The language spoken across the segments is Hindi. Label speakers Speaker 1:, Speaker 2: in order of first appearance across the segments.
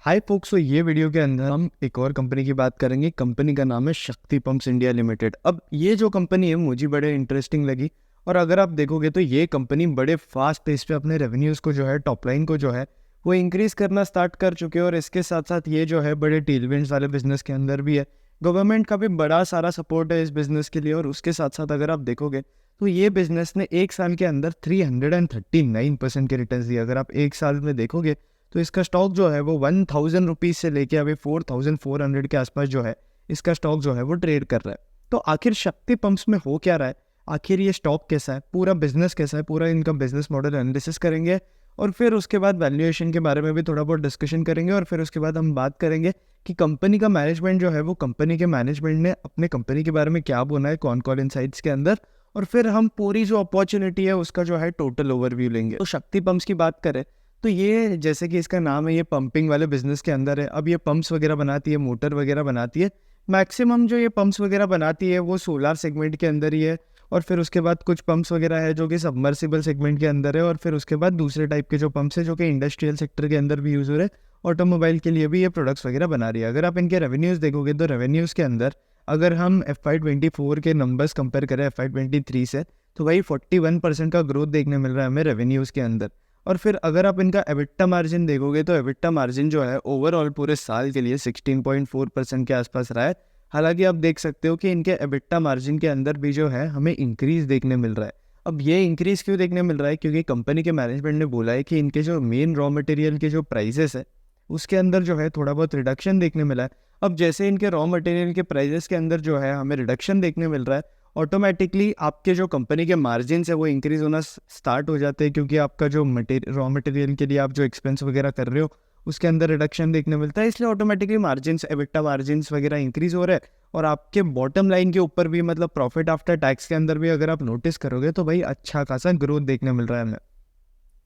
Speaker 1: हाय फोक्स। तो ये वीडियो के अंदर हम एक और कंपनी की बात करेंगे। कंपनी का नाम है शक्ति पंप्स इंडिया लिमिटेड। अब ये जो कंपनी है मुझे बड़े इंटरेस्टिंग लगी, और अगर आप देखोगे तो ये कंपनी बड़े फास्ट पेस पे अपने रेवेन्यूज़ को जो है, टॉप लाइन को जो है वो इंक्रीज़ करना स्टार्ट कर चुके हैं। और इसके साथ साथ ये जो है बड़े टेलविंड्स वाले बिजनेस के अंदर भी है। गवर्नमेंट का भी बड़ा सारा सपोर्ट है इस बिज़नेस के लिए। और उसके साथ साथ अगर आप देखोगे तो ये बिज़नेस ने एक साल के अंदर 339% के रिटर्न दिए। अगर आप एक साल में देखोगे तो इसका स्टॉक जो है वो 1000 रुपीज़ से लेके अभी 4400 के आसपास जो है इसका स्टॉक जो है वो ट्रेड कर रहा है। तो आखिर शक्ति पंप्स में हो क्या रहा है, आखिर ये स्टॉक कैसा है, पूरा बिजनेस कैसा है, पूरा इनका बिजनेस मॉडल एनालिसिस करेंगे। और फिर उसके बाद वैल्यूएशन के बारे में भी थोड़ा बहुत डिस्कशन करेंगे। और फिर उसके बाद हम बात करेंगे कि कंपनी का मैनेजमेंट जो है वो कंपनी के मैनेजमेंट ने अपने कंपनी के बारे में क्या बोला है, कौन कौन इनसाइट्स के अंदर। और फिर हम पूरी जो अपॉर्चुनिटी है उसका जो है टोटल ओवरव्यू लेंगे। तो शक्ति पंप्स की बात करें तो ये जैसे कि इसका नाम है, ये पंपिंग वाले बिजनेस के अंदर है। अब ये पंप्स वगैरह बनाती है, मोटर वगैरह बनाती है। मैक्सिमम जो ये पंप्स वगैरह बनाती है वो सोलार सेगमेंट के अंदर ही है। और फिर उसके बाद कुछ पंप्स वगैरह है जो कि सबमर्सिबल सेगमेंट के अंदर है। और फिर उसके बाद दूसरे टाइप के जो पंप्स है जो कि इंडस्ट्रियल सेक्टर के अंदर भी यूज़ हो रहे हैं। ऑटोमोबाइल के लिए भी ये प्रोडक्ट्स वगैरह बना रही है। अगर आप इनके रेवेन्यूज़ देखोगे तो रेवेन्यूज़ के अंदर अगर हम FY24 के नंबर्स कंपेयर करें FY23 से, तो वही 41% का ग्रोथ देखने मिल रहा है हमें रेवेन्यूज़ के अंदर। और फिर अगर आप इनका एबिटा मार्जिन देखोगे तो एबिटा मार्जिन जो है ओवरऑल पूरे साल के लिए 16.4% के आसपास रहा है। हालांकि आप देख सकते हो कि इनके एबिटा मार्जिन के अंदर भी जो है हमें इंक्रीज देखने मिल रहा है। अब ये इंक्रीज क्यों देखने मिल रहा है, क्योंकि कंपनी के मैनेजमेंट ने बोला है कि इनके जो मेन रॉ मटेरियल के जो प्राइजेस है उसके अंदर जो है थोड़ा बहुत रिडक्शन देखने मिला है। अब जैसे इनके रॉ मटेरियल के प्राइजेस के अंदर जो है हमें रिडक्शन देखने मिल रहा है, ऑटोमेटिकली आपके जो कंपनी के मार्जिन है वो इंक्रीज होना स्टार्ट हो जाते हैं। क्योंकि आपका जो रॉ मटेरियल के लिए आप जो एक्सपेंस वगैरह कर रहे हो उसके अंदर रिडक्शन देखने मिलता है, इसलिए ऑटोमेटिकली मार्जिन्स, एबिटा मार्जिन्स वगैरह इंक्रीज हो रहे हैं। और आपके बॉटम लाइन के ऊपर भी, मतलब प्रॉफिट आफ्टर टैक्स के अंदर भी अगर आप नोटिस करोगे तो भाई अच्छा खासा ग्रोथ देखने मिल रहा है हमें।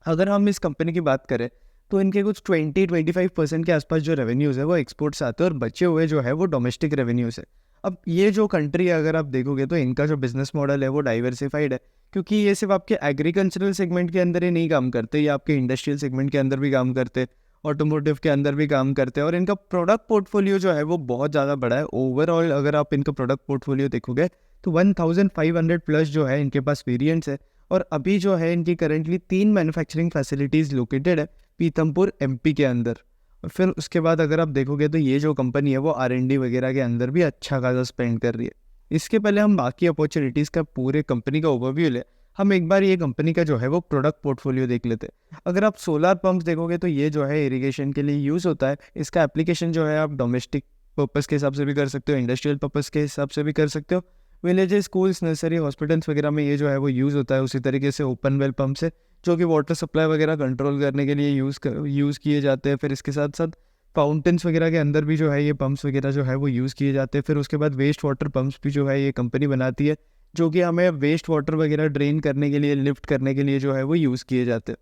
Speaker 1: अगर हम इस कंपनी की बात करें तो इनके कुछ 20-25% के आसपास जो रेवेन्यूज़ है वो एक्सपोर्ट से आते हैं, और बचे हुए जो है वो डोमेस्टिक रेवेन्यूज़ है। अब ये जो कंट्री है अगर आप देखोगे तो इनका जो बिजनेस मॉडल है वो डाइवर्सिफाइड है। क्योंकि ये सिर्फ आपके एग्रीकल्चरल सेगमेंट के अंदर ही नहीं काम करते, ये आपके इंडस्ट्रियल सेगमेंट के अंदर भी काम करते, ऑटोमोटिव के अंदर भी काम करते हैं। और इनका प्रोडक्ट पोर्टफोलियो जो है वो बहुत ज़्यादा बड़ा है। ओवरऑल अगर आप इनका प्रोडक्ट पोर्टफोलियो देखोगे तो 1500 प्लस जो है इनके पास वेरिएंट्स है। और अभी जो है इनकी करेंटली 3 मैन्युफैक्चरिंग फैसिलिटीज़ लोकेटेड है पीथमपुर MP के अंदर। और फिर उसके बाद अगर आप देखोगे तो ये जो कंपनी है वो R&D वगैरह के अंदर भी अच्छा खासा स्पेंड कर रही है। इसके पहले हम बाकी अपॉर्चुनिटीज़ का पूरे कंपनी का ओवरव्यू ले, हम एक बार ये कंपनी का जो है वो प्रोडक्ट पोर्टफोलियो देख लेते हैं। अगर आप सोलार पंप्स देखोगे तो ये जो है इरिगेशन के लिए यूज़ होता है। इसका एप्लीकेशन जो है आप डोमेस्टिक पर्पज़ के हिसाब से भी कर सकते हो, इंडस्ट्रियल पर्पज़ के हिसाब से भी कर सकते हो। विलेजेस, स्कूल्स, नर्सरी, हॉस्पिटल्स वगैरह में ये जो है वो यूज़ होता है। उसी तरीके से ओपन वेल पंप्स है जो कि वाटर सप्लाई वगैरह कंट्रोल करने के लिए यूज़ किए जाते हैं। फिर इसके साथ साथ फाउंटेन्स वगैरह के अंदर भी जो है ये पंप्स वगैरह जो है वो यूज़ किए जाते हैं। फिर उसके बाद वेस्ट वाटर पंप्स भी जो है ये कंपनी बनाती है, जो कि हमें वेस्ट वाटर वगैरह ड्रेन करने के लिए, लिफ्ट करने के लिए जो है वो यूज़ किए जाते हैं।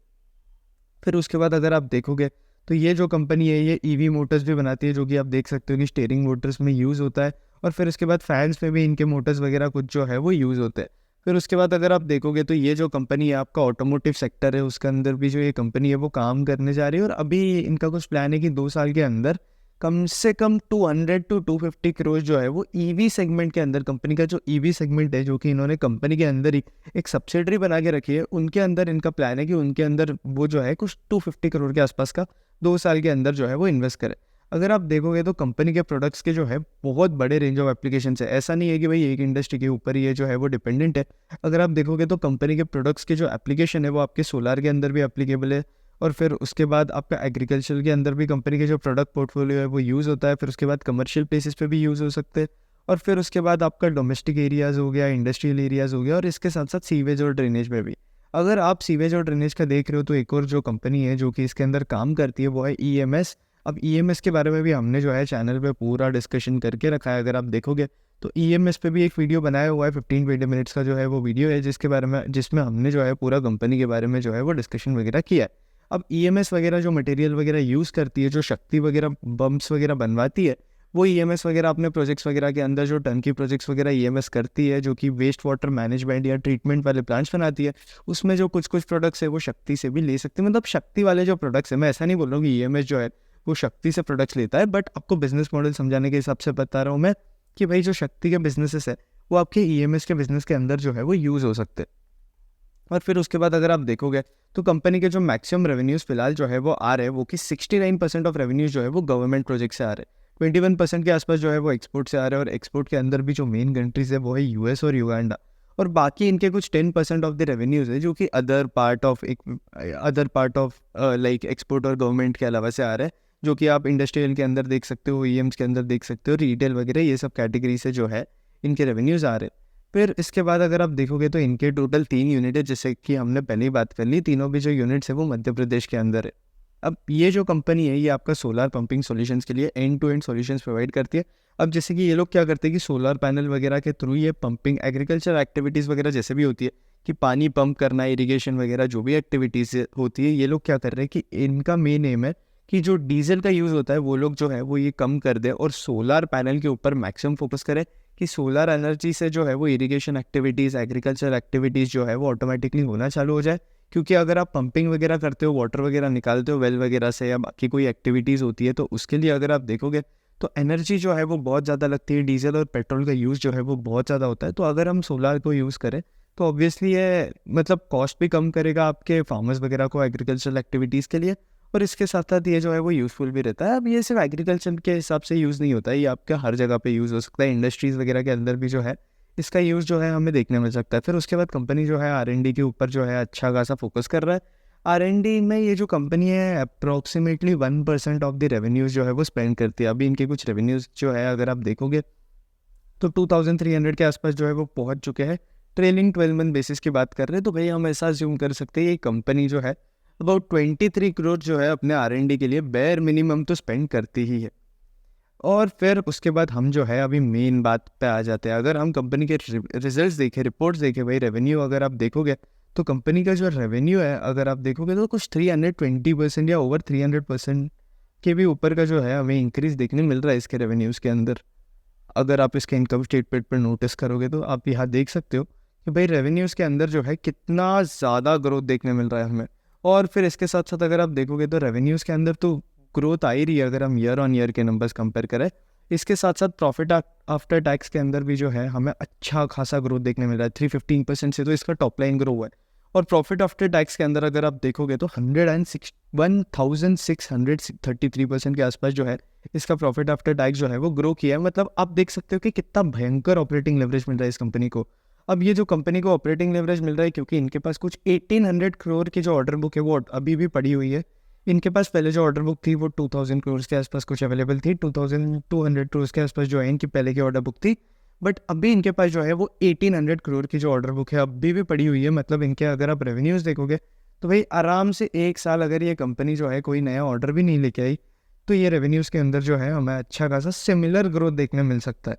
Speaker 1: फिर उसके बाद अगर आप देखोगे तो ये जो कंपनी है ये EV मोटर्स भी बनाती है, जो कि आप देख सकते हो कि स्टीयरिंग मोटर्स में यूज़ होता है। और फिर उसके बाद फैंस में भी इनके मोटर्स वगैरह कुछ जो है वो यूज़ होते हैं। फिर उसके बाद अगर आप देखोगे तो ये जो कंपनी है आपका ऑटोमोटिव सेक्टर है उसके अंदर भी जो ये कंपनी है वो काम करने जा रही है। और अभी इनका कुछ प्लान है कि 2 साल के अंदर कम से कम 200 to 250 करोड़ जो है वो EV सेगमेंट के अंदर, कंपनी का जो EV सेगमेंट है जो कि इन्होंने कंपनी के अंदर ही एक सब्सिडरी बना के रखी है, उनके अंदर इनका प्लान है कि उनके अंदर वो जो है कुछ 250 करोड़ के आसपास का 2 साल के अंदर जो है वो इन्वेस्ट करे। अगर आप देखोगे तो कंपनी के प्रोडक्ट्स के जो है बहुत बड़े रेंज ऑफ एप्लीकेशंस है। ऐसा नहीं है कि भाई एक इंडस्ट्री के ऊपर ही ये जो है वो डिपेंडेंट है। अगर आप देखोगे तो कंपनी के प्रोडक्ट्स के जो एप्लीकेशन है वो आपके सोलार के अंदर भी एप्लीकेबल है। और फिर उसके बाद आपका एग्रीकल्चर के अंदर भी कंपनी के जो प्रोडक्ट पोर्टफोलियो है वो यूज़ होता है। फिर उसके बाद कमर्शियल प्लेसेस पे भी यूज़ हो सकते हैं। और फिर उसके बाद आपका डोमेस्टिक एरियाज़ हो गया, इंडस्ट्रियल एरियाज़ हो गया, और इसके साथ साथ सीवेज और ड्रेनेज में भी। अगर आप सीवेज और ड्रेनेज का देख रहे हो तो एक और जो कंपनी है जो कि इसके अंदर काम करती है वो है EMS। अब EMS के बारे में भी हमने जो है चैनल पे पूरा डिस्कशन करके रखा है। अगर आप देखोगे तो EMS पे भी एक वीडियो बनाया हुआ है, 15-20 मिनट्स का जो है वो वीडियो है, जिसमें हमने जो है पूरा कंपनी के बारे में जो है वो डिस्कशन वगैरह किया है। अब EMS वगैरह जो मटेरियल वगैरह यूज़ करती है, जो शक्ति वगैरह बम्प्स वगैरह बनवाती है, वो EMS वगैरह अपने प्रोजेक्ट्स वगैरह के अंदर जो टर्नकी प्रोजेक्ट्स वगैरह EMS करती है, जो कि वेस्ट वाटर मैनेजमेंट या ट्रीटमेंट वाले प्लांट्स बनाती है, उसमें जो कुछ कुछ प्रोडक्ट्स है वो शक्ति से भी ले सकते हैं। मतलब शक्ति वाले जो प्रोडक्ट्स है, मैं ऐसा नहीं बोल रहा हूँ कि EMS जो है वो शक्ति से प्रोडक्ट्स लेता है। बट आपको बिजनेस मॉडल समझाने के हिसाब से बता रहा हूँ मैं कि भाई जो शक्ति के बिजनेसेस है वो आपके ईएमएस के बिजनेस के अंदर जो है वो यूज़ हो सकते हैं। और फिर उसके बाद अगर आप देखोगे तो कंपनी के जो मैक्सिमम रेवेन्यूज़ फिलहाल जो है वो आ रहे हैं वो कि 69% ऑफ रेवेन्यूज जो है वो गवर्नमेंट प्रोजेक्ट से आ रहे हैं, 21% के आसपास जो है वो एक्सपोर्ट से आ रहे हैं। और एक्सपोर्ट के अंदर भी जो मेन कंट्रीज है वो है यूएस और युगांडा। और बाकी इनके कुछ 10% ऑफ द रेवेन्यूज है जो कि other part of like export और गवर्नमेंट के अलावा से आ रहा है, जो कि आप इंडस्ट्रियल के अंदर देख सकते हो, ईएम्स के अंदर देख सकते हो, रिटेल वगैरह ये सब कैटेगरी से जो है इनके रेवेन्यूज़ आ रहे हैं। फिर इसके बाद अगर आप देखोगे तो इनके टोटल 3 यूनिट है, जैसे कि हमने पहले ही बात कर ली, तीनों भी जो यूनिट्स है वो मध्य प्रदेश के अंदर है। अब ये जो कंपनी है ये आपका सोलर पंपिंग सॉल्यूशंस के लिए end to end solutions provide करती है। अब जैसे कि ये लोग क्या करते हैं कि सोलर पैनल वगैरह के थ्रू ये पंपिंग एग्रीकल्चर एक्टिविटीज़ वगैरह जैसे भी होती है कि पानी पंप करना, इरिगेशन वगैरह जो भी एक्टिविटीज़ होती है, ये लोग क्या कर रहे हैं कि इनका मेन एम है कि जो डीजल का यूज़ होता है वो लोग जो है वो ये कम कर दे और सोलर पैनल के ऊपर मैक्सिमम फोकस करें कि सोलर एनर्जी से जो है वो इरिगेशन एक्टिविटीज़, एग्रीकल्चर एक्टिविटीज़ जो है वो ऑटोमेटिकली होना चालू हो जाए। क्योंकि अगर आप पंपिंग वगैरह करते हो, वाटर वगैरह निकालते हो वेल वगैरह से, या बाकी कोई एक्टिविटीज़ होती है, तो उसके लिए अगर आप देखोगे तो एनर्जी जो है वो बहुत ज़्यादा लगती है, डीजल और पेट्रोल का यूज़ जो है वो बहुत ज़्यादा होता है। तो अगर हम सोलर को यूज़ करें तो ऑब्वियसली ये मतलब कॉस्ट भी कम करेगा आपके फार्मर्स वगैरह को एग्रीकल्चरल एक्टिविटीज़ के लिए, और इसके साथ साथ ये जो है वो यूज़फुल भी रहता है। अब ये सिर्फ एग्रीकल्चर के हिसाब से यूज़ नहीं होता है, ये आपका हर जगह पे यूज़ हो सकता है, इंडस्ट्रीज़ वगैरह के अंदर भी जो है इसका यूज़ जो है हमें देखने मिल सकता है। फिर उसके बाद कंपनी जो है आर&डी के ऊपर जो है अच्छा खासा फोकस कर रहा है। आर&डी में ये जो कंपनी है अप्रॉक्सीमेटली 1% ऑफ द रेवेन्यूज़ जो है वो स्पेंड करती है। अभी इनके कुछ रेवेन्यूज़ जो है अगर आप देखोगे तो 2300 के आसपास जो है वो पहुंच चुके हैं। ट्रेलिंग 12 मंथ बेसिस की बात कर रहे हैं तो भाई हम ऐसा अज्यूम कर सकते हैं ये कंपनी जो है अबाउट 23 करोड़ जो है अपने आर&डी के लिए बेयर मिनिमम तो स्पेंड करती ही है। और फिर उसके बाद हम जो है अभी मेन बात पे आ जाते हैं। अगर हम कंपनी के रिजल्ट्स देखें, रिपोर्ट्स देखें, भाई रेवेन्यू अगर आप देखोगे तो कंपनी का जो रेवेन्यू है अगर आप देखोगे तो कुछ 320% या ओवर 300% के भी ऊपर का जो है हमें इंक्रीज देखने मिल रहा है इसके रेवेन्यूज़ के अंदर। अगर आप इसके इनकम स्टेटमेंट पर नोटिस करोगे तो आप यहाँ देख सकते हो कि भाई रेवेन्यूज़ के अंदर जो है कितना ज़्यादा ग्रोथ देखने मिल रहा है हमें। और फिर इसके साथ साथ अगर आप देखोगे तो रेवेन्यूज़ के अंदर तो ग्रोथ आ ही रही है अगर हम ईयर ऑन ईयर के नंबर्स कंपेयर करें। इसके साथ साथ प्रॉफिट आफ्टर टैक्स के अंदर भी जो है हमें अच्छा खासा ग्रोथ देखने मिल रहा है। 315% से तो इसका टॉप लाइन ग्रो हुआ है। और प्रॉफिट आफ्टर टैक्स के अंदर अगर आप देखोगे तो 1633% के आसपास जो है इसका प्रॉफिट आफ्टर टैक्स जो है वो ग्रो किया है। मतलब आप देख सकते हो कि कितना भयंकर ऑपरेटिंग लेवरेज मिल रहा है इस कंपनी को। अब ये जो कंपनी को ऑपरेटिंग लेवरेज मिल रहा है क्योंकि इनके पास कुछ 1800 करोड़ की जो ऑर्डर बुक है वो अभी भी पड़ी हुई है। इनके पास पहले जो ऑर्डर बुक थी वो 2000 करोड़ के आसपास कुछ अवेलेबल थी, 2200 करोड़ के आसपास जो है इनकी पहले की ऑर्डर बुक थी। बट अभी इनके पास जो है वो 1800 करोड़ की जो ऑर्डर बुक है अभी भी पड़ी हुई है। मतलब इनके अगर आप रेवेन्यूज़ देखोगे तो भाई आराम से एक साल अगर ये कंपनी जो है कोई नया ऑर्डर भी नहीं लेके आई तो ये रेवेन्यूज़ के अंदर जो है हमें अच्छा खासा सिमिलर ग्रोथ देखने मिल सकता है।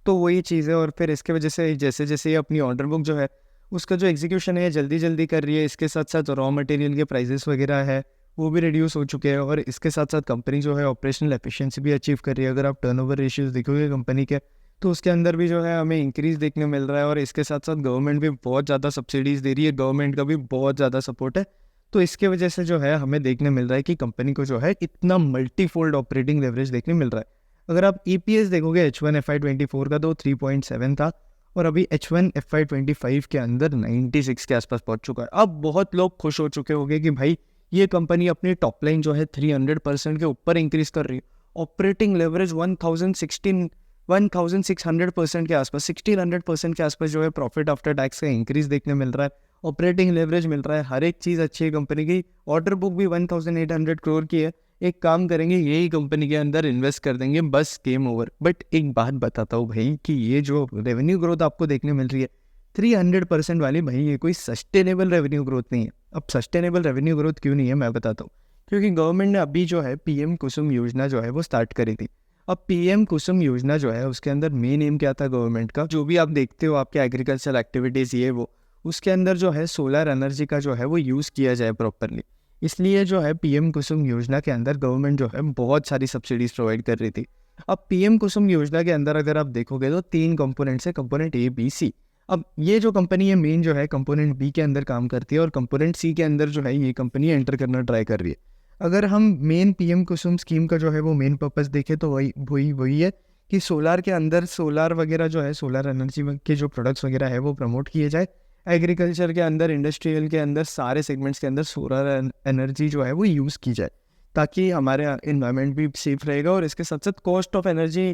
Speaker 1: तो वही चीज़ है। और फिर इसके वजह से जैसे जैसे ये अपनी ऑर्डर बुक जो है उसका जो एग्जीक्यूशन है जल्दी जल्दी कर रही है। इसके साथ साथ रॉ मटेरियल के प्राइसेस वगैरह है वो भी रिड्यूस हो चुके हैं। और इसके साथ साथ कंपनी जो है ऑपरेशनल एफिशिएंसी भी अचीव कर रही है। अगर आप टर्नओवर रेशियोज देखोगे कंपनी के तो उसके अंदर भी जो है हमें इंक्रीज देखने मिल रहा है। और इसके साथ साथ गवर्नमेंट भी बहुत ज़्यादा सब्सिडीज़ दे रही है, गवर्नमेंट का भी बहुत ज़्यादा सपोर्ट है। तो इसके वजह से जो है हमें देखने मिल रहा है कि कंपनी को जो है इतना मल्टीफोल्ड ऑपरेटिंग लेवरेज देखने मिल रहा है। अगर आप ईपीएस देखोगे H1 FY24 का तो 3.7 था और अभी H1 FY25 के अंदर 96 के आसपास पहुंच चुका है। अब बहुत लोग खुश हो चुके होंगे कि भाई ये कंपनी अपनी टॉप लाइन जो है 300% के ऊपर इंक्रीज कर रही है। ऑपरेटिंग लेवरेज 1600% के आसपास, 1600% के आसपास जो है प्रॉफिट आफ्टर टैक्स का इंक्रीज देखने मिल रहा है। ऑपरेटिंग लेवरेज मिल रहा है, हर एक चीज़ अच्छी है कंपनी की। ऑर्डर बुक भी 1800 करोड़ की है। एक काम करेंगे यही कंपनी के अंदर इन्वेस्ट कर देंगे, बस गेम ओवर। बट एक बात बताता हूँ भाई कि ये जो रेवेन्यू ग्रोथ आपको देखने मिल रही है 300% वाली, भाई ये कोई सस्टेनेबल रेवेन्यू ग्रोथ नहीं है। अब सस्टेनेबल रेवेन्यू ग्रोथ क्यों नहीं है मैं बताता हूँ। क्योंकि गवर्नमेंट ने अभी जो है पीएम कुसुम योजना जो है वो स्टार्ट करी थी। अब पीएम कुसुम योजना जो है उसके अंदर मेन एम क्या था गवर्नमेंट का, जो भी आप देखते हो आपके एग्रीकल्चर एक्टिविटीज़ ये वो, उसके अंदर जो है सोलर एनर्जी का जो है वो यूज़ किया जाए प्रॉपरली। इसलिए जो है पीएम कुसुम योजना के अंदर गवर्नमेंट जो है बहुत सारी सब्सिडीज़ प्रोवाइड कर रही थी। अब पीएम कुसुम योजना के अंदर अगर आप देखोगे तो 3 कंपोनेंट्स है, कंपोनेंट ए बी सी। अब ये जो कंपनी है मेन जो है कंपोनेंट बी के अंदर काम करती है और कंपोनेंट सी के अंदर जो है ये कंपनी एंटर करना ट्राई कर रही है। अगर हम मेन पीएम कुसुम स्कीम का जो है वो मेन पर्पस देखें तो वही वही वही है कि सोलार के अंदर सोलार वगैरह जो है, सोलर एनर्जी के जो प्रोडक्ट्स वगैरह है वो प्रमोट किए जाए। एग्रीकल्चर के अंदर, इंडस्ट्रियल के अंदर, सारे सेगमेंट्स के अंदर सोलर एनर्जी जो है वो यूज़ की जाए, ताकि हमारे इन्वायरमेंट भी सेफ रहेगा और इसके साथ साथ कॉस्ट ऑफ एनर्जी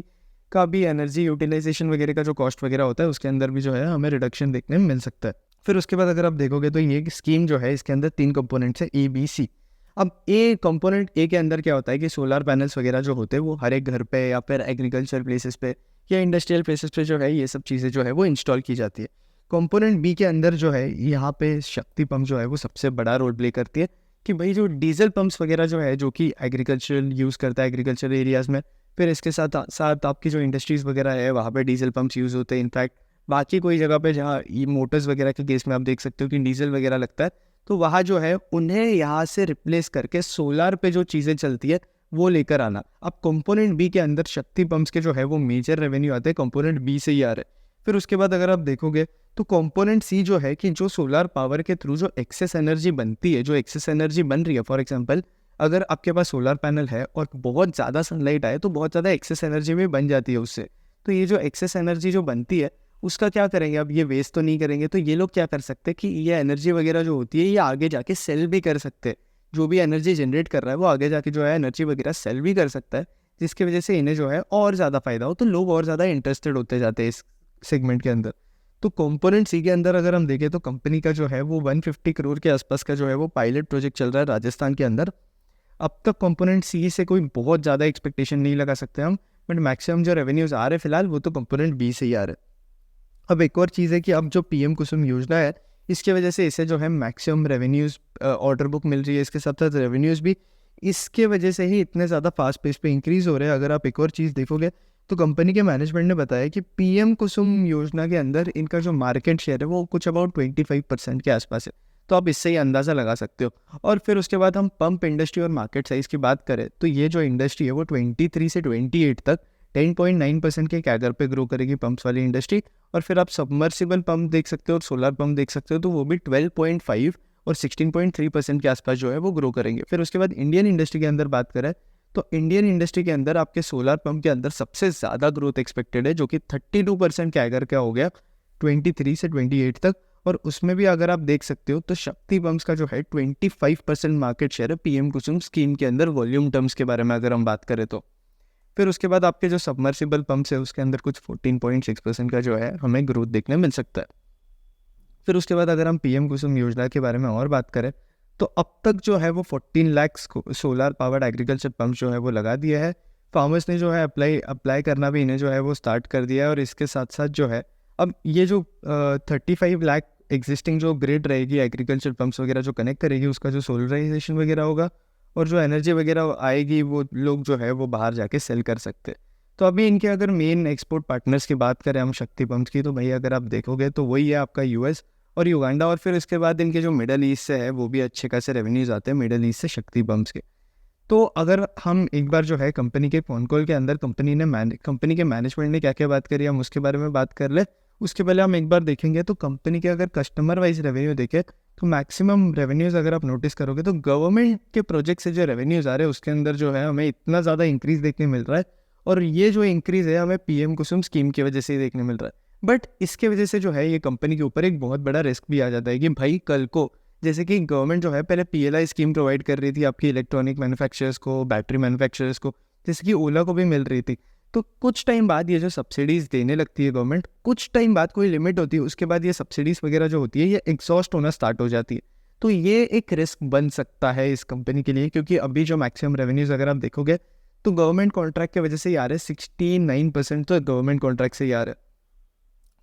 Speaker 1: का भी, एनर्जी यूटिलाइजेशन वगैरह का जो कॉस्ट वगैरह होता है उसके अंदर भी जो है हमें रिडक्शन देखने में मिल सकता है। फिर उसके बाद अगर आप देखोगे तो ये स्कीम जो है इसके अंदर 3 कंपोनेंट्स है, ए बी सी। अब ए कंपोनेंट ए के अंदर क्या होता है कि सोलर पैनल्स वगैरह जो होते हैं वो हर एक घर पे या फिर एग्रीकल्चर प्लेसेस पे या इंडस्ट्रियल प्लेसेस पे जो है ये सब चीज़ें जो है वो इंस्टॉल की जाती है। कंपोनेंट बी के अंदर जो है यहाँ पे शक्ति पंप जो है वो सबसे बड़ा रोल प्ले करती है कि भाई जो डीजल पंप्स वगैरह जो है जो कि एग्रीकल्चरल यूज़ करता है एग्रीकल्चर एरियाज़ में, फिर इसके साथ साथ आपकी जो इंडस्ट्रीज़ वगैरह है वहाँ पे डीजल पंप्स यूज़ होते हैं। इनफैक्ट बाकी कोई जगह पे जहाँ ये मोटर्स वगैरह के केस में आप देख सकते हो कि डीजल वगैरह लगता है, तो वहाँ जो है उन्हें यहाँ से रिप्लेस करके सोलार पे जो चीज़ें चलती है वो लेकर आना। अब कंपोनेंट बी के अंदर शक्ति पंप्स के जो है वो मेजर रेवेन्यू आते हैं कंपोनेंट बी से ही आ रहे हैं। फिर उसके बाद अगर आप देखोगे तो कंपोनेंट सी जो है कि जो सोलार पावर के थ्रू जो एक्सेस एनर्जी बनती है, जो एक्सेस एनर्जी बन रही है, फॉर एग्जांपल अगर आपके पास सोलर पैनल है और बहुत ज़्यादा सनलाइट आए तो बहुत ज़्यादा एक्सेस एनर्जी भी बन जाती है उससे। तो ये जो एक्सेस एनर्जी जो बनती है उसका क्या करेंगे, अब ये वेस्ट तो नहीं करेंगे, तो ये लोग क्या कर सकते हैं कि ये एनर्जी वगैरह जो होती है ये आगे जाके सेल भी कर सकते हैं। जो भी एनर्जी जनरेट कर रहा है वो आगे जाके जो है एनर्जी वगैरह सेल भी कर सकता है, जिसकी वजह से इन्हें जो है और ज़्यादा फायदा हो, तो लोग और ज़्यादा इंटरेस्टेड होते जाते हैं इस सेगमेंट के अंदर। तो कंपोनेंट सी के अंदर अगर हम देखें तो कंपनी का जो है वो 150 करोड़ के आसपास का जो है वो पायलट प्रोजेक्ट चल रहा है राजस्थान के अंदर। अब तक कंपोनेंट सी से कोई बहुत ज़्यादा एक्सपेक्टेशन नहीं लगा सकते हम, बट मैक्सिमम जो रेवेन्यूज़ आ रहे हैं फिलहाल वो तो कंपोनेंट बी से ही आ रहे हैं। अब एक और चीज़ है कि अब जो पीएम कुसुम योजना है इसके वजह से इसे जो है मैक्सिमम रेवेन्यूज़ ऑर्डर बुक मिल रही है, इसके साथ साथ रेवेन्यूज़ भी इसके वजह से ही इतने ज़्यादा फास्ट पेस पे इंक्रीज़ हो रहे हैं। अगर आप एक और चीज़ देखोगे तो कंपनी के मैनेजमेंट ने बताया कि पीएम कुसुम योजना के अंदर इनका जो मार्केट शेयर है वो कुछ अबाउट 25% के आसपास है, तो आप इससे ही अंदाज़ा लगा सकते हो। और फिर उसके बाद हम पंप इंडस्ट्री और मार्केट साइज़ की बात करें तो ये जो इंडस्ट्री है वो 23 से 28 तक 10.9% के कैगर पे ग्रो करेगी पंप्स वाली इंडस्ट्री। और फिर आप सबमर्सिबल पंप देख सकते हो और सोलर पंप देख सकते हो, तो वो भी 12.5 और 16.3% के आसपास जो है वो ग्रो करेंगे। फिर उसके बाद इंडियन इंडस्ट्री के अंदर बात करें तो इंडियन इंडस्ट्री के अंदर आपके सोलर पंप के अंदर सबसे ज़्यादा ग्रोथ एक्सपेक्टेड है, जो कि 32% कैगर का हो गया 23 से 28 तक। और उसमें भी अगर आप देख सकते हो तो शक्ति पंप्स का जो है 25% मार्केट शेयर है पीएम कुसुम स्कीम के अंदर, वॉल्यूम टर्म्स के बारे में अगर हम बात करें तो। फिर उसके बाद आपके जो सबमर्सिबल पंप्स है उसके अंदर कुछ 14.6% का जो है हमें ग्रोथ देखने मिल सकता है। फिर उसके बाद अगर हम पीएम कुसुम योजना के बारे में और बात करें तो अब तक जो है वो 14 lakh solar powered agriculture pump जो है वो लगा दिया है। फार्मर्स ने जो है अप्लाई करना भी इन्हें जो है वो स्टार्ट कर दिया है। और इसके साथ साथ जो है अब ये जो 35 लाख एग्जिस्टिंग जो ग्रिड रहेगी एग्रीकल्चर पंप्स वगैरह जो कनेक्ट करेगी उसका जो सोलराइजेशन वगैरह होगा और जो एनर्जी वगैरह आएगी वो लोग जो है वो बाहर जाके सेल कर सकते हैं। तो अभी इनके अगर मेन एक्सपोर्ट पार्टनर्स की बात करें हम शक्ति पंप्स की, तो भाई अगर आप देखोगे तो वही है आपका यूएस और युगांडा। और फिर इसके बाद इनके जो मिडल ईस्ट से है वो भी अच्छे खासे रेवेन्यूज आते हैं मिडल ईस्ट से शक्ति पंप्स के। तो अगर हम एक बार जो है कंपनी के फोन कॉल के अंदर कंपनी के मैनेजमेंट ने क्या क्या बात करी हम उसके बारे में बात कर ले। उसके पहले हम एक बार देखेंगे तो कंपनी के अगर कस्टमर वाइज रेवेन्यू देखें तो मैक्सिमम रेवेन्यूज़ अगर आप नोटिस करोगे तो गवर्नमेंट के प्रोजेक्ट से जो रेवेन्यूज़ आ रहे हैं उसके अंदर जो है हमें इतना ज़्यादा इंक्रीज़ देखने मिल रहा है। और ये जो इंक्रीज़ है हमें पीएम कुसुम स्कीम की वजह से ही देखने मिल रहा है। बट इसके वजह से जो है ये कंपनी के ऊपर एक बहुत बड़ा रिस्क भी आ जाता है कि भाई कल को जैसे कि गवर्नमेंट जो है पहले पीएलआई स्कीम प्रोवाइड कर रही थी आपकी इलेक्ट्रॉनिक मैन्युफैक्चरर्स को, बैटरी मैन्युफैक्चरर्स को, जैसे कि ओला को भी मिल रही थी। तो कुछ टाइम बाद ये जो सब्सिडीज़ देने लगती है गवर्नमेंट, कुछ टाइम बाद कोई लिमिट होती है, उसके बाद ये सब्सिडीज़ वगैरह जो होती है ये एग्जॉस्ट होना स्टार्ट हो जाती है। तो ये एक रिस्क बन सकता है इस कंपनी के लिए, क्योंकि अभी जो मैक्सिमम रेवेन्यूज़ अगर आप देखोगे तो गवर्नमेंट कॉन्ट्रैक्ट की वजह से ही आ रहे हैं, 69% तो गवर्नमेंट कॉन्ट्रैक्ट से ही आ रहे हैं।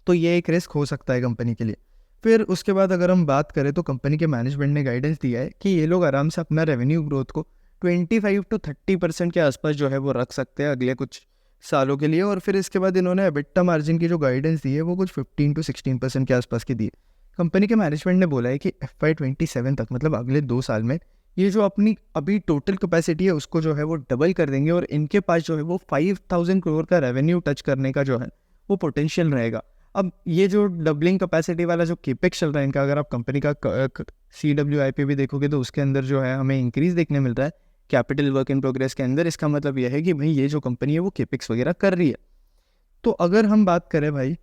Speaker 1: तो ये एक रिस्क हो सकता है कंपनी के लिए। फिर उसके बाद अगर हम बात करें तो कंपनी के मैनेजमेंट ने गाइडेंस दिया है कि ये लोग आराम से अपना रेवेन्यू ग्रोथ को 25 to 30% के आसपास जो है वो रख सकते हैं अगले कुछ सालों के लिए। और फिर इसके बाद इन्होंने एबिटा मार्जिन की जो गाइडेंस दी है वो कुछ 15 to 16% के आसपास की दी है। कंपनी के मैनेजमेंट ने बोला है कि FY27 तक, मतलब अगले 2 साल में, ये जो अपनी अभी टोटल कैपेसिटी है उसको जो है वो डबल कर देंगे और इनके पास जो है वो 5000 करोड़ का रेवेन्यू टच करने का जो है वो पोटेंशियल रहेगा। अब ये जो डबलिंग कैपेसिटी वाला जो केपेक्स चल रहा है इनका, अगर आप कंपनी का CWIP भी देखोगे तो उसके अंदर जो है हमें इंक्रीज देखने मिल रहा है कैपिटल वर्क इन प्रोग्रेस के अंदर, इसका मतलब यह है कि भाई ये जो कंपनी है वो केपिक्स वगैरह कर रही है। तो अगर हम बात करें भाई,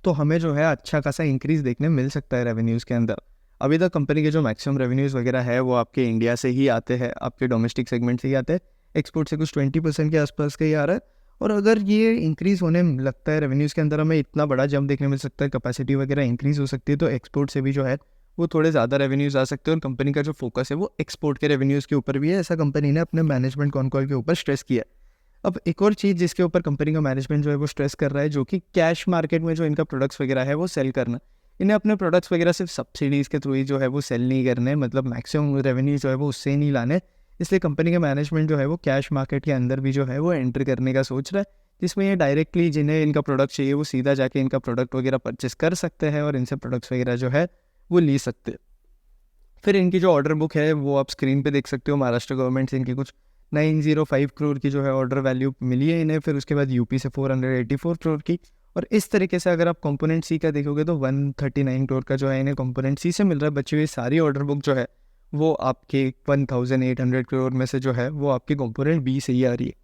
Speaker 1: तो हमें जो है अच्छा खासा इंक्रीज देखने मिल सकता है रेवेन्यूज़ के अंदर। अभी तक कंपनी के जो मैक्सिमम रेवेन्यूज़ वगैरह है वो आपके इंडिया से ही आते हैं, आपके डोमेस्टिक सेगमेंट से ही आते हैं। एक्सपोर्ट से कुछ 20% के आसपास का ही आ रहा है। और अगर ये इंक्रीज़ होने लगता है रेवेन्यूज़ के अंदर, हमें इतना बड़ा जंप देखने मिल सकता है, कैपेसिटी वगैरह इंक्रीज़ हो सकती है, तो एक्सपोर्ट से भी जो है वो थोड़े ज़्यादा रेवेन्यूज़ आ सकते हैं। और कंपनी का जो फोकस है वो एक्सपोर्ट के रेवेन्यूज़ के ऊपर भी है, ऐसा कंपनी ने अपने मैनेजमेंट कॉन कॉल के ऊपर स्ट्रेस किया है। अब एक और चीज़ जिसके ऊपर कंपनी का मैनेजमेंट जो है वो स्ट्रेस कर रहा है, जो कि कैश मार्केट में जो इनका प्रोडक्ट्स वगैरह है वो सेल करना। इन्हें अपने प्रोडक्ट्स वगैरह सिर्फ सब्सिडीज़ के थ्रू ही जो है वो सेल नहीं करने, मतलब मैक्सिमम रेवेन्यू जो है वो उससे ही नहीं लाने। इसलिए कंपनी का मैनेजमेंट जो है वो कैश मार्केट के अंदर भी जो है वो एंटर करने का सोच रहा है, जिसमें ये डायरेक्टली जिन्हें इनका प्रोडक्ट चाहिए वो सीधा जाके इनका प्रोडक्ट वगैरह परचेस कर सकते हैं और इनसे प्रोडक्ट्स वगैरह जो है वो ले सकते हैं। फिर इनकी जो ऑर्डर बुक है वो आप स्क्रीन पे देख सकते हो। महाराष्ट्र गवर्नमेंट से इनकी कुछ 905 करोड़ की जो है ऑर्डर वैल्यू मिली है इन्हें। फिर उसके बाद यूपी से 484 करोड़ की। और इस तरीके से अगर आप कंपोनेंट सी का देखोगे तो 139 करोड़ का जो है इन्हें कंपोनेंट सी से मिल रहा है। बची हुई सारी ऑर्डर बुक जो है वो आपके 1800 करोड़ में से जो है वो आपकी कंपोनेंट बी से ही आ रही है।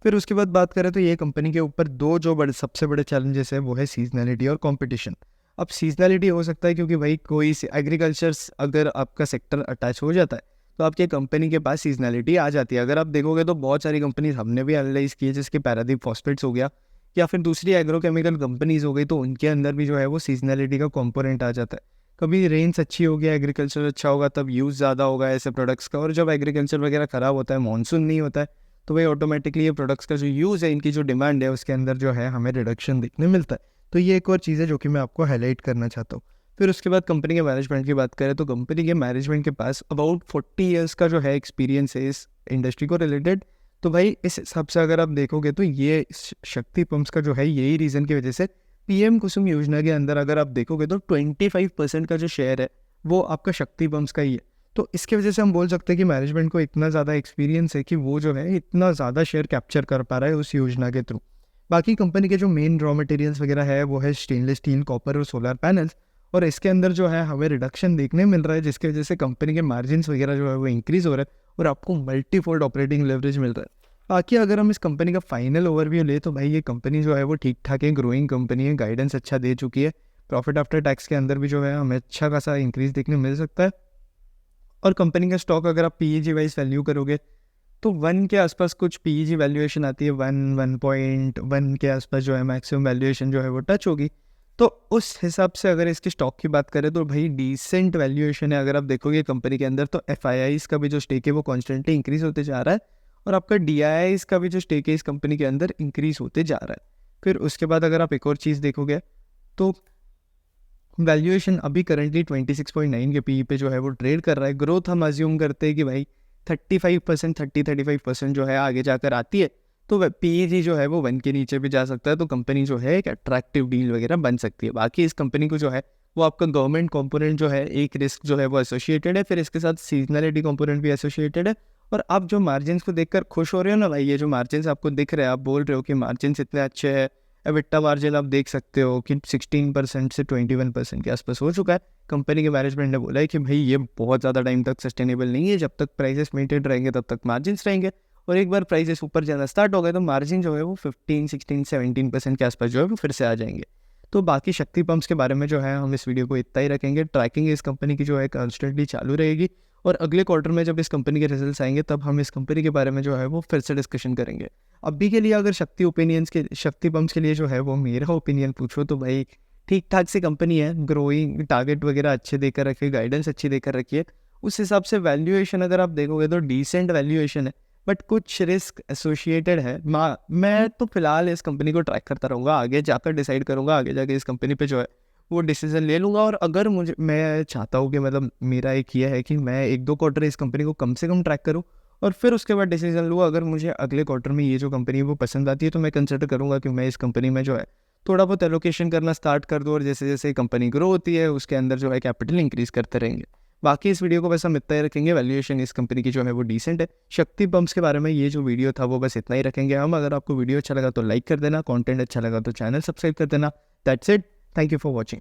Speaker 1: फिर उसके बाद बात करें तो ये कंपनी के ऊपर दो जो बड़े सबसे बड़े चैलेंजेस है वो है सीजनैलिटी और कंपटीशन। अब सीजनैलिटी हो सकता है क्योंकि भाई कोई एग्रीकल्चर अगर आपका सेक्टर अटैच हो जाता है तो आपकी कंपनी के पास सीजनैलिटी आ जाती है। अगर आप देखोगे तो बहुत सारी कंपनीज हमने भी एनालाइज की है, जिसके पैरादीप फॉस्फेट्स हो गया या फिर दूसरी एग्रोकेमिकल कंपनीज हो गई, तो उनके अंदर भी जो है वो सीजनैलिटी का कंपोनेंट आ जाता है। कभी रेंज अच्छी होगी, एग्रीकल्चर अच्छा होगा, तब यूज़ ज़्यादा होगा ऐसे प्रोडक्ट्स का। और जब एग्रीकल्चर वगैरह ख़राब होता है, मानसून नहीं होता है, तो भाई ऑटोमेटिकली ये प्रोडक्ट्स का जो यूज़ है, इनकी जो डिमांड है उसके अंदर जो है हमें रिडक्शन देखने मिलता है। तो ये एक और चीज़ है जो कि मैं आपको हाईलाइट करना चाहता हूँ। फिर उसके बाद कंपनी के मैनेजमेंट की बात करें तो कंपनी के मैनेजमेंट के पास अबाउट 40 ईयर्स का जो है एक्सपीरियंस है इस इंडस्ट्री को रिलेटेड। तो भाई इस हिसाब से अगर आप देखोगे तो ये शक्ति पंप्स का जो है यही रीज़न की वजह से पीएम कुसुम योजना के अंदर अगर आप देखोगे तो 25% का जो शेयर है वो आपका शक्ति पंप्स का ही है। तो इसकी वजह से हम बोल सकते हैं कि मैनेजमेंट को इतना ज़्यादा एक्सपीरियंस है कि वो जो है इतना ज़्यादा शेयर कैप्चर कर पा रहा है उस योजना के थ्रू। बाकी कंपनी के जो मेन रॉ मटेरियल्स वगैरह है वो है स्टेनलेस स्टील, कॉपर और सोलर पैनल्स। और इसके अंदर जो है हमें रिडक्शन देखने मिल रहा है, जिसकी वजह से कंपनी के मार्जिन्स वगैरह जो है वो इंक्रीज़ हो रहा है और आपको मल्टीफोल्ड ऑपरेटिंग लेवरेज मिल रहा है। बाकी अगर हम इस कंपनी का फाइनल ओवरव्यू ले तो भाई ये कंपनी जो है वो ठीक ठाक है, ग्रोइंग कंपनी है, गाइडेंस अच्छा दे चुकी है। प्रॉफिट आफ्टर टैक्स के अंदर भी जो है हमें अच्छा खासा इंक्रीज़ देखने मिल सकता है। और कंपनी का स्टॉक अगर आप पीईजी वाइज वैल्यू करोगे तो 1 के आसपास कुछ पीईजी वैल्यूएशन आती है, 1.1 के आसपास जो है मैक्सिमम वैल्यूएशन जो है वो टच होगी। तो उस हिसाब से अगर इसके स्टॉक की बात करें तो भाई डिसेंट वैल्यूएशन है। अगर आप देखोगे कंपनी के अंदर तो एफआईआईज का भी जो स्टेक है वो कॉन्स्टेंटली इंक्रीज होते जा रहा है और आपका डीआईआईज का भी जो स्टेक है इस कंपनी के अंदर इंक्रीज होते जा रहा है। फिर उसके बाद अगर आप एक और चीज़ देखोगे तो वैल्यूएशन अभी करंटली 26.9 के पीई पे जो है वो ट्रेड कर रहा है। ग्रोथ हम अज्यूम करते हैं कि भाई 35%, 35% जो है आगे जाकर आती है, तो पीईजी जो है वो 1 के नीचे भी जा सकता है। तो कंपनी जो है एक अट्रैक्टिव डील वगैरह बन सकती है। बाकी इस कंपनी को जो है वो आपका गवर्नमेंट कंपोनेंट जो है एक रिस्क जो है वो एसोसिएटेड है, फिर इसके साथ सीजनलिटी कंपोनेंट भी एसोसिएटेड है। और आप जो मार्जिन्स को देखकर खुश हो रहे हो ना भाई, ये जो मार्जिन्स आपको दिख रहे हैं, आप बोल रहे हो कि मार्जिन्स इतने अच्छे हैं, एबिटा मार्जिन आप देख सकते हो कि 16% से 21% के आसपास हो चुका है। कंपनी के मैनेजमेंट ने बोला है कि भाई ये बहुत ज़्यादा टाइम तक सस्टेनेबल नहीं है, जब तक प्राइसेस मेंटेन रहेंगे तब तक मार्जिन्स रहेंगे, और एक बार प्राइसेस ऊपर जाना स्टार्ट हो गए तो मार्जिन जो है वो 15, 16, 17% के आसपास जो है वो फिर से आ जाएंगे। तो बाकी शक्ति पंप्स के बारे में जो है हम इस वीडियो को इतना ही रखेंगे। ट्रैकिंग इस कंपनी की जो है कॉन्स्टेंटली चालू रहेगी और अगले क्वार्टर में जब इस कंपनी के रिजल्ट्स आएंगे तब हम इस कंपनी के बारे में जो है वो फिर से डिस्कशन करेंगे। अभी के लिए अगर शक्ति पंप्स के लिए जो है वो मेरा ओपिनियन पूछो तो भाई ठीक ठाक सी कंपनी है, ग्रोइंग, टारगेट वगैरह अच्छे देकर रखिए, गाइडेंस अच्छी देकर रखिए। उस हिसाब से वैल्यूएशन अगर आप देखोगे तो डिसेंट वैल्यूएशन है, बट कुछ रिस्क एसोसिएटेड है। मैं तो फिलहाल इस कंपनी को ट्रैक करता रहूँगा, आगे जाकर डिसाइड करूँगा, आगे जाके इस कंपनी पे जो है वो डिसीजन ले लूँगा। और अगर मैं चाहता हूँ कि मतलब मेरा एक ये है कि मैं 1-2 क्वार्टर इस कंपनी को कम से कम ट्रैक करूँ और फिर उसके बाद डिसीजन लूँ। अगर मुझे अगले क्वार्टर में ये जो कंपनी है वो पसंद आती है तो मैं कंसिडर करूँगा कि मैं इस कंपनी में जो है थोड़ा बहुत एलोकेशन करना स्टार्ट कर दूँ, और जैसे जैसे कंपनी ग्रो होती है उसके अंदर जो है कैपिटल इंक्रीज करते रहेंगे। बाकी इस वीडियो को बस हम इतना ही रखेंगे। वैल्यूएशन इस कंपनी की जो है वो डिसेंट है। शक्ति पंप्स के बारे में ये जो वीडियो था वो बस इतना ही रखेंगे हम। अगर आपको वीडियो अच्छा लगा तो लाइक कर देना, कंटेंट अच्छा लगा तो चैनल सब्सक्राइब कर देना। That's it, thank you for watching.